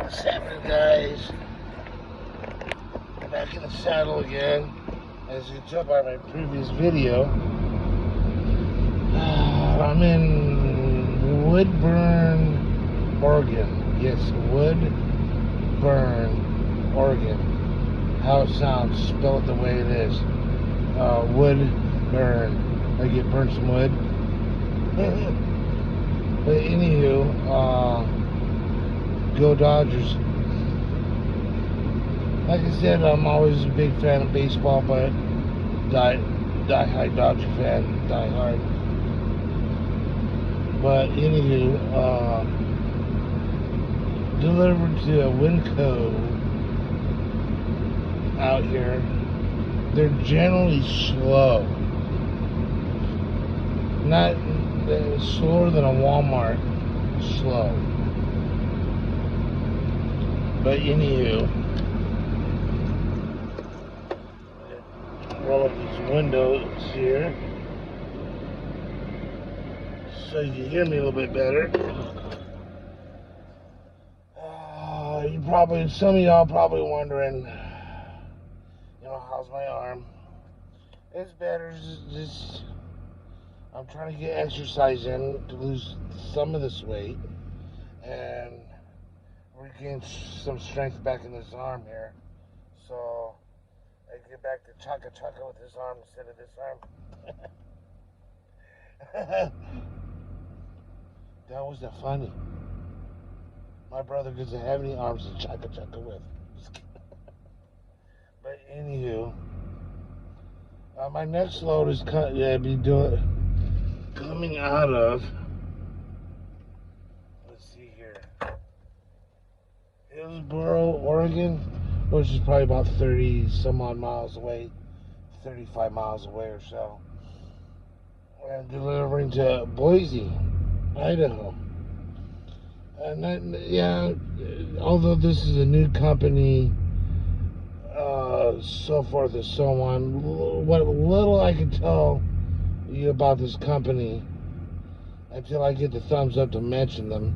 What's happening, guys? Back in the saddle again. As you can tell by my previous video, I'm in Woodburn, Oregon. Yes, Woodburn, Oregon. How it sounds, spell it the way it is. Woodburn. Like you burn some wood. But anywho, go Dodgers. Like I said, I'm always a big fan of baseball, but die-hard Dodger fan, die-hard. But anywho, delivered to a Winco out here. They're generally slow. Not slower than a Walmart. Slow. But anywho, roll up these windows here so you can hear me a little bit better. Some of y'all probably wondering, how's my arm? It's better. Just I'm trying to get exercise in to lose some of this weight and regain some strength back in this arm here. So I get back to chaka with this arm instead of this arm. That wasn't funny. My brother doesn't have any arms to chaka with. But anywho, my next load is coming out of, let's see here, Hillsboro, Oregon, which is probably about 30 some odd miles away, 35 miles away or so, and delivering to Boise, Idaho. And although this is a new company, so forth and so on, what little I can tell you about this company until I get the thumbs up to mention them,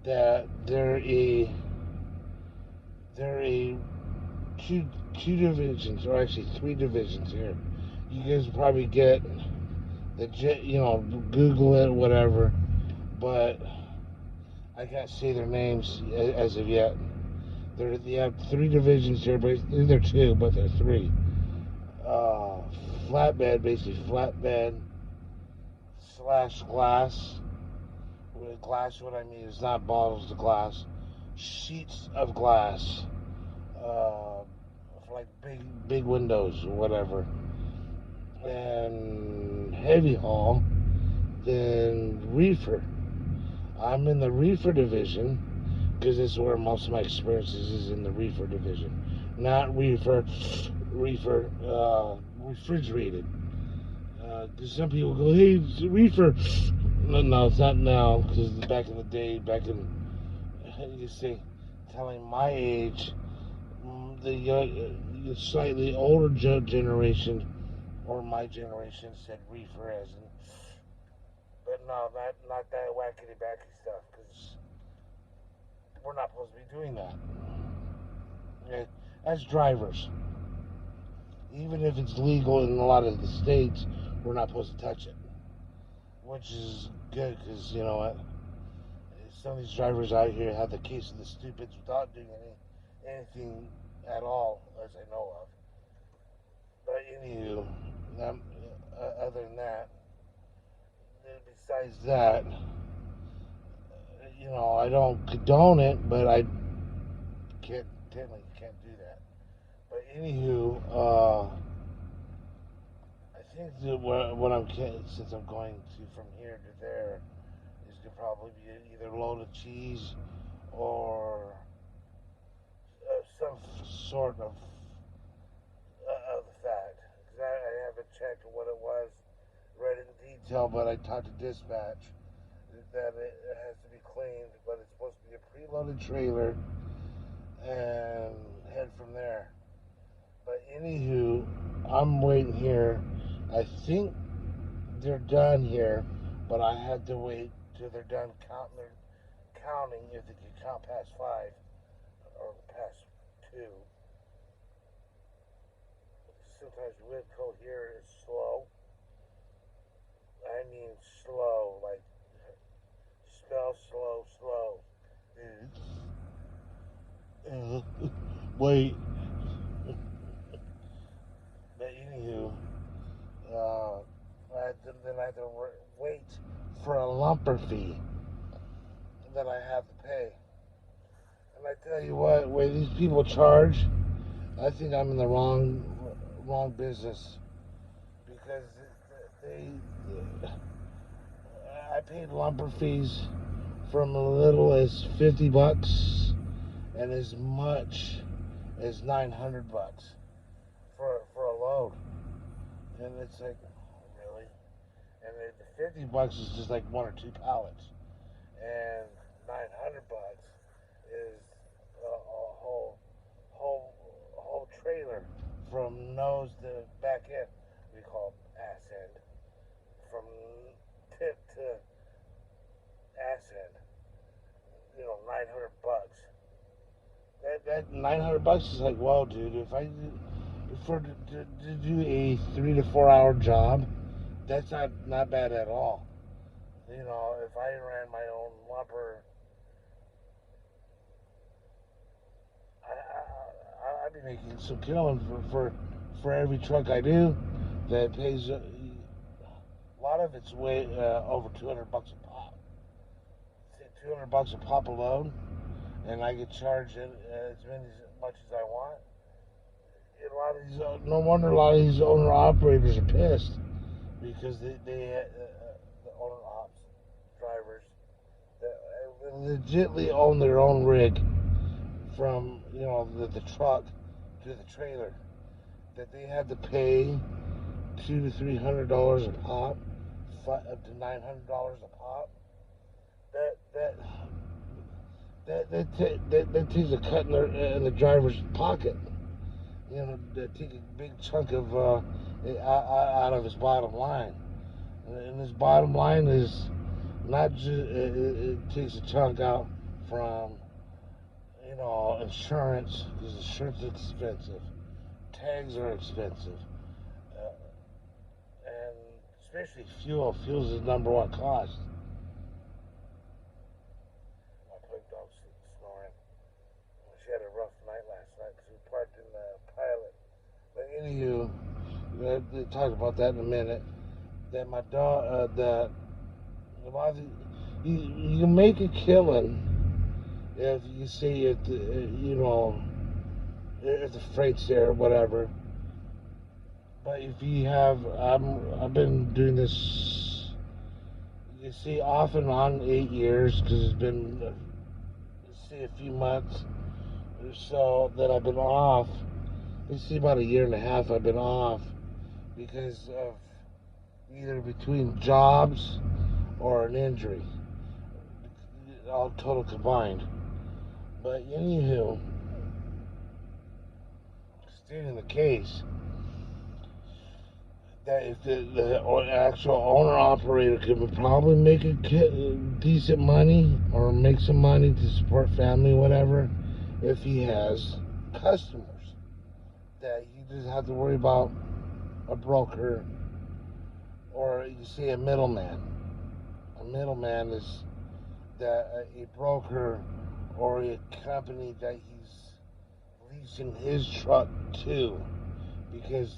that they're a two divisions, or actually 3 divisions here. You guys will probably get Google it, whatever, but I can't say their names as of yet. They have 3 divisions here, but they're 2, but they're 3. Flatbed / glass. With glass, what I mean is not bottles of glass, sheets of glass, for like big windows or whatever. And heavy haul, then reefer. I'm in the reefer division because this is where most of my experiences is, in the reefer division. Not refrigerated. Because some people go, hey, it's reefer. No, it's not now, because back in the day, telling my age, the slightly older generation, or my generation, said reefer as in, but no, not that wackety-backy stuff, because we're not supposed to be doing that. Okay? As drivers, even if it's legal in a lot of the states, we're not supposed to touch it, which is good, because you know what, some of these drivers out here have the case of the stupids without doing anything at all, as I know of. But anywho, other than that, besides that, I don't condone it, but I technically can't do that. But anywho, I think that since I'm going from here to there, is to probably be either load of cheese or some sort of fat. Because I haven't checked what it was, read it in detail, but I talked to dispatch that it has to be cleaned, but it's supposed to be a preloaded trailer and head from there. But anywho, I'm waiting here. I think they're done here, but I had to wait till they're done counting, if they can count past 5 or past 2. Sometimes Whitco here is slow. I mean slow, like spell slow. Wait, but anywho, then I have to wait for a lumper fee that I have to pay. And I tell you what, way these people charge, I think I'm in the wrong business because they I paid lumper fees from as little as $50 and as much as $900 for a load, and it's like, really? And the $50 is just like 1 or 2 pallets, and $900 is a whole trailer from nose to back end. We call it ass end, from tip to ass end. 900 bucks. That $900 is like, well, dude, if I for to do a 3 to 4 hour job, that's not bad at all. If I ran my own lumper, I'd be making some killing for every truck I do that pays. A lot of it's way over $200 a pop. Say $200 a pop alone, and I get charged as much as I want. A lot of these, no wonder a lot of these owner operators are pissed because the owner ops drivers that legitly own their own rig, from the truck to the trailer, that they had to pay $200 to $300 a pop, up to $900 a pop. That takes a cut in the driver's pocket. That take a big chunk of out of his bottom line, and his bottom line is not just it takes a chunk out from insurance, because insurance is expensive, tags are expensive, uh, and especially fuel. Fuel's the number one cost. My pug dog's snoring. She had a rough night last night because we parked in the Pilot. But anywho, we'll talk about that in a minute. That my dog, that you can make a killing if you see it, if the freight's there or whatever. But if you have, I've been doing this, you see, off and on 8 years, because it's been, see, a few months or so that I've been off. You see, about a year and a half I've been off because of either between jobs or an injury, all total combined. But anywho, stating the case, that if the actual owner operator could probably make a decent money or make some money to support family, whatever, if he has customers, that you just have to worry about a broker, or you see a middleman. A middleman is that a broker or a company that he's leasing his truck to, because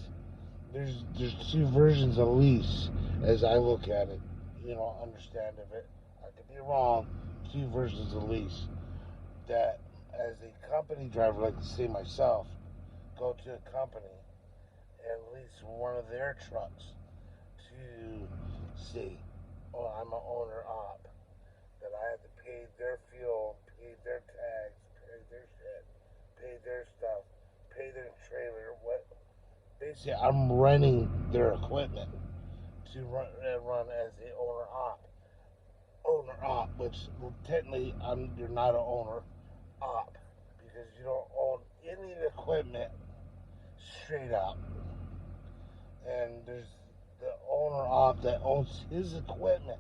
there's 2 versions of lease as I look at it. Understand of it. I could be wrong. 2 versions of lease. That as a company driver, like say myself, go to a company and lease one of their trucks to see, oh, I'm an owner op, that I have to pay their fuel, pay their tags, pay their shit, pay their stuff, pay their trailer, what. Basically, I'm renting their equipment to run as a owner op. Owner op, which technically you're not an owner op because you don't own any of the equipment straight out. And there's the owner op that owns his equipment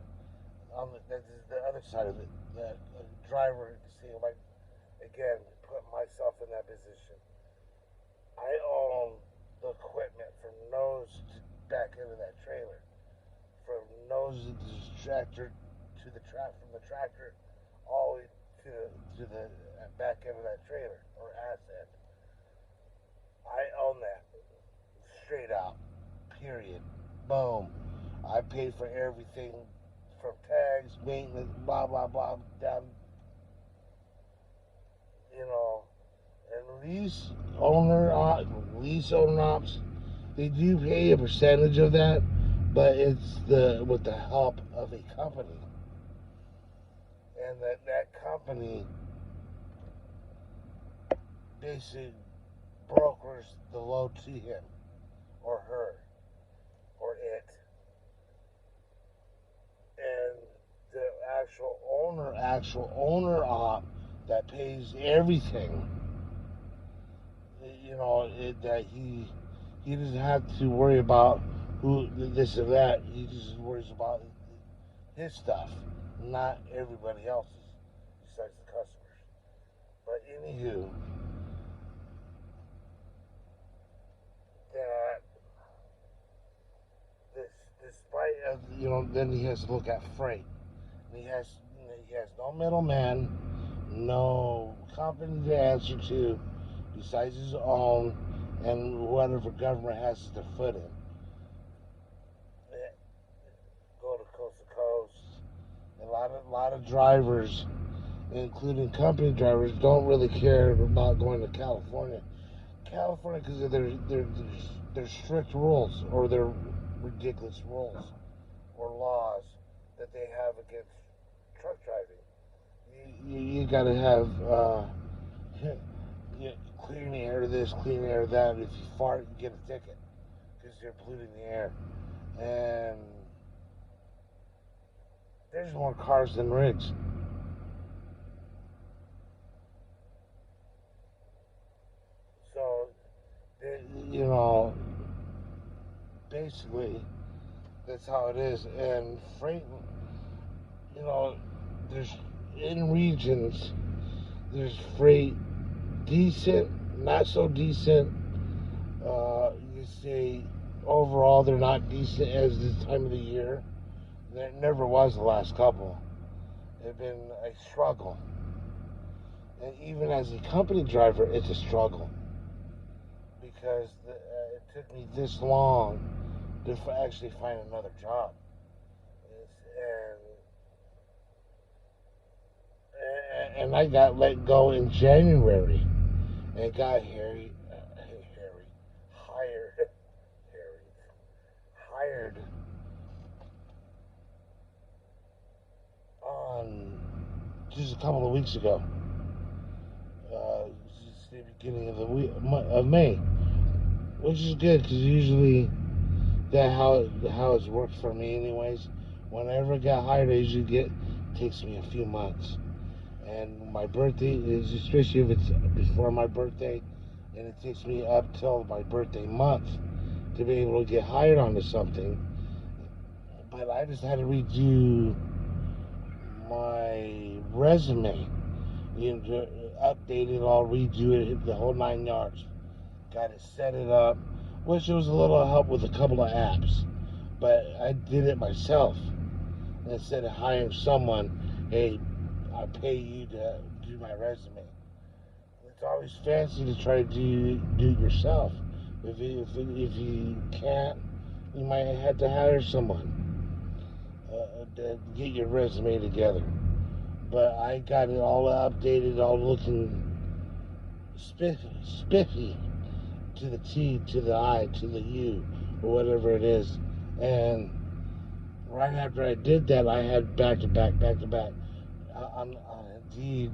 this is the other side of it. The driver, see, like, again, put myself in that position. I own the equipment from nose to back end of that trailer, from nose of the tractor to the from the tractor all the way to the back end of that trailer or ass end. I own that straight out. Period. Boom. I paid for everything from tags, maintenance, blah blah blah, down, you know. And lease owner ops, they do pay a percentage of that, but it's the with the help of a company, and that company basically brokers the load to him or her or it, and the actual owner op that pays everything. You know that he doesn't have to worry about who this or that. He just worries about his stuff, not everybody else's, besides the customers. But anywho, that this despite of then he has to look at freight. He has no middleman, no company to answer to besides his own and whatever government has their foot in. Go to coast. A lot of drivers, including company drivers, don't really care about going to California. California because of their strict rules or their ridiculous rules or laws that they have against truck driving. You gotta have clean air this, clean air that. If you fart, you get a ticket because you're polluting the air. And there's more cars than rigs. So, you know, basically, that's how it is. And freight, you know, there's in regions, there's freight decent, not so decent. You say overall they're not decent as this time of the year. There never was the last couple. It's been a struggle. And even as a company driver, it's a struggle because it took me this long to actually find another job. And I got let go in January and got hired, hired on just a couple of weeks ago. Just the beginning of the week of May, which is good because usually how it's worked for me anyways. Whenever I got hired, I usually takes me a few months. And my birthday is, especially if it's before my birthday, and it takes me up till my birthday month to be able to get hired onto something. But I just had to redo my resume, update it all, redo it, the whole 9 yards. Got it set it up, which was a little help with a couple of apps, but I did it myself instead of hiring someone. Hey, I pay you to do my resume. It's always fancy to try to do it yourself. If you can't, you might have to hire someone to get your resume together. But I got it all updated, all looking spiffy to the T, to the I, to the U, or whatever it is. And right after I did that, I had back to back. On Indeed,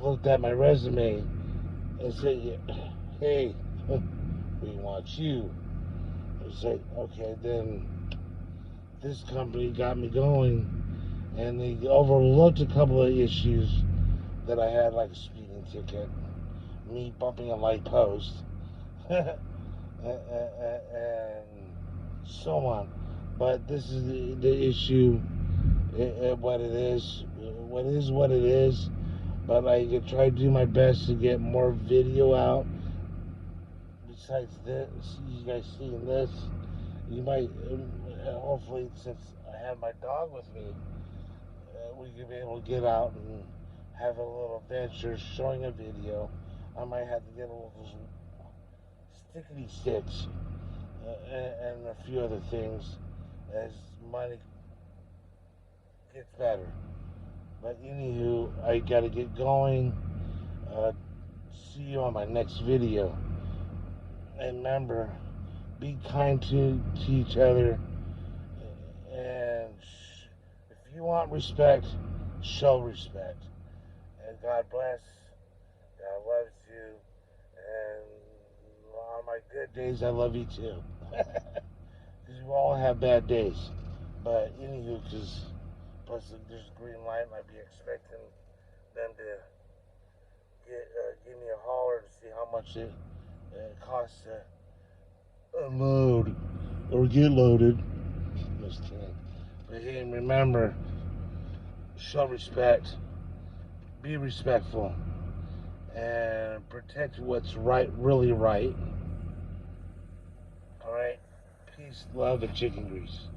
looked at my resume and said, "Hey, we want you." I said, "Okay, then." This company got me going, and they overlooked a couple of issues that I had, like a speeding ticket, me bumping a light post, and so on. But this is the issue what it is. What it is. But I can try to do my best to get more video out. Besides this, you guys seeing this, you might, hopefully, since I have my dog with me, we could be able to get out and have a little adventure showing a video. I might have to get a little stickity sticks and a few other things as money gets better. But anywho, I gotta get going. See you on my next video. And remember, be kind to each other. And if you want respect, show respect. And God bless. God loves you. And on my good days, I love you too. Because we all have bad days. But anywho, because plus there's a green light, and I'd be expecting them to give me a holler to see how much it costs to unload or get loaded. Just kidding. But hey, remember, show respect, be respectful, and protect what's right, really right. All right. Peace, love, and chicken grease.